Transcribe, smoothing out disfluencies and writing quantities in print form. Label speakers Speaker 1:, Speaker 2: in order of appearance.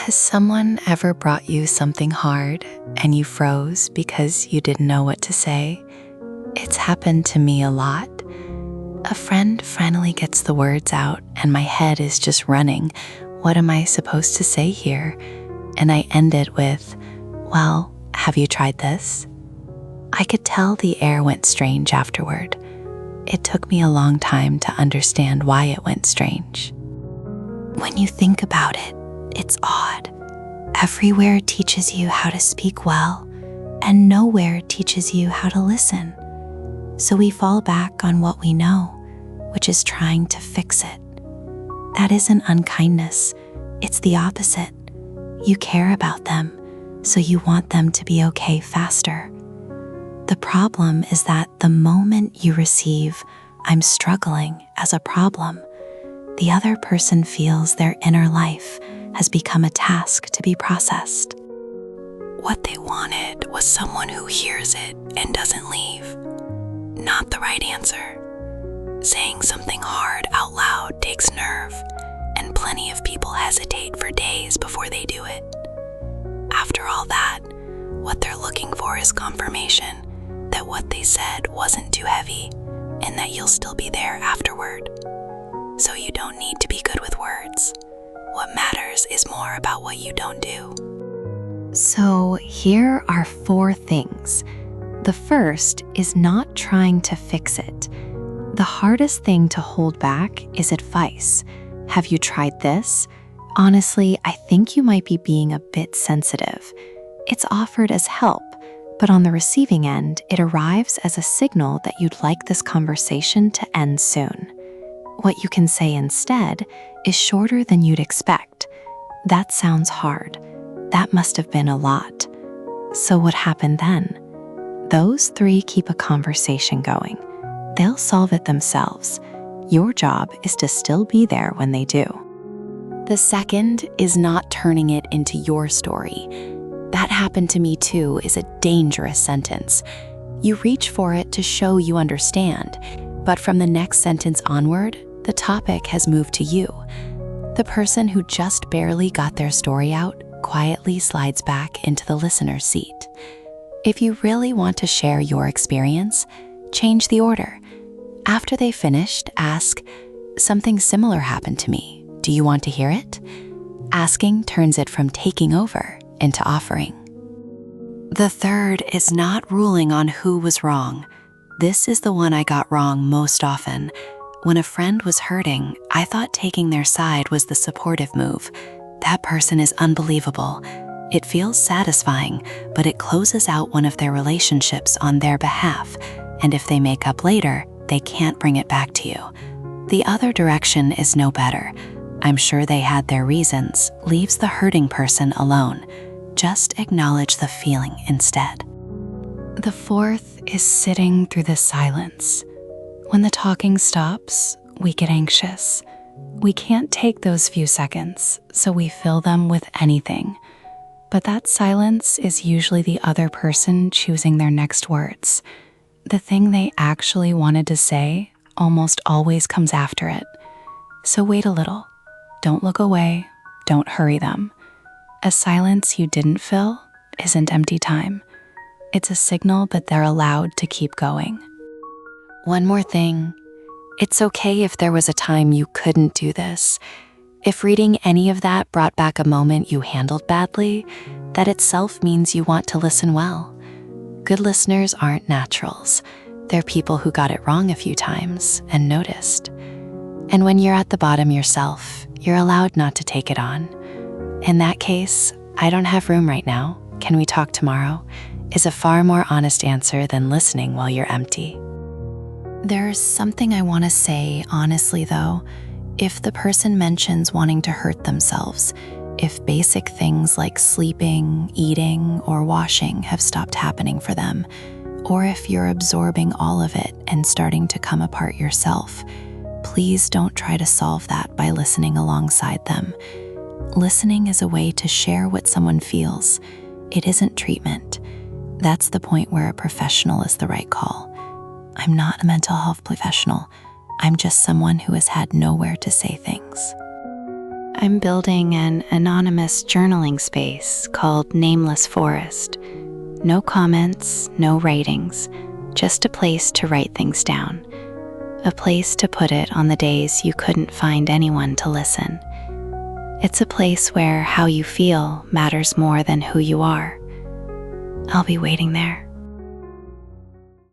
Speaker 1: Has someone ever brought you something hard and you froze because you didn't know what to say? It's happened to me a lot. A friend finally gets the words out and my head is just running. What am I supposed to say here? And I end it with, well, have you tried this? I could tell the air went strange afterward. It took me a long time to understand why it went strange. When you think about it, it's odd. Everywhere teaches you how to speak well, and nowhere teaches you how to listen. So we fall back on what we know, which is trying to fix it. That isn't unkindness, it's the opposite. You care about them, so you want them to be okay faster. The problem is that the moment you receive, "I'm struggling," as a problem, the other person feels their inner life has become a task to be processed. What they wanted was someone who hears it and doesn't leave. Not the right answer. Saying something hard out loud takes nerve, and plenty of people hesitate for days before they do it. After all that, what they're looking for is confirmation that what they said wasn't too heavy and that you'll still be there afterward. So you don't need to be good with words. What matters is more about what you don't do. So here are 4 things. The first is not trying to fix it. The hardest thing to hold back is advice. Have you tried this? Honestly, I think you might be being a bit sensitive. It's offered as help, but on the receiving end, it arrives as a signal that you'd like this conversation to end soon. What you can say instead is shorter than you'd expect. That sounds hard. That must have been a lot. So what happened then? Those 3 keep a conversation going. They'll solve it themselves. Your job is to still be there when they do. The second is not turning it into your story. "That happened to me too" is a dangerous sentence. You reach for it to show you understand, but from the next sentence onward, the topic has moved to you. The person who just barely got their story out quietly slides back into the listener's seat. If you really want to share your experience, change the order. After they finished, ask, "Something similar happened to me. Do you want to hear it?" Asking turns it from taking over into offering. The third is not ruling on who was wrong. This is the one I got wrong most often. When a friend was hurting, I thought taking their side was the supportive move. That person is unbelievable. It feels satisfying, but it closes out one of their relationships on their behalf, and if they make up later, they can't bring it back to you. The other direction is no better. I'm sure they had their reasons, leaves the hurting person alone. Just acknowledge the feeling instead. The fourth is sitting through the silence. When the talking stops, we get anxious. We can't take those few seconds, so we fill them with anything. But that silence is usually the other person choosing their next words. The thing they actually wanted to say almost always comes after it. So wait a little. Don't look away. Don't hurry them. A silence you didn't fill isn't empty time. It's a signal that they're allowed to keep going. One more thing. It's okay if there was a time you couldn't do this. If reading any of that brought back a moment you handled badly, that itself means you want to listen well. Good listeners aren't naturals. They're people who got it wrong a few times and noticed. And when you're at the bottom yourself, you're allowed not to take it on. In that case, "I don't have room right now. Can we talk tomorrow?" is a far more honest answer than listening while you're empty. There's something I want to say honestly though. If the person mentions wanting to hurt themselves, if basic things like sleeping, eating, or washing have stopped happening for them, or if you're absorbing all of it and starting to come apart yourself, please don't try to solve that by listening alongside them. Listening is a way to share what someone feels. It isn't treatment. That's the point where a professional is the right call. I'm not a mental health professional. I'm just someone who has had nowhere to say things. I'm building an anonymous journaling space called Nameless Forest. No comments, no ratings, just a place to write things down. A place to put it on the days you couldn't find anyone to listen. It's a place where how you feel matters more than who you are. I'll be waiting there.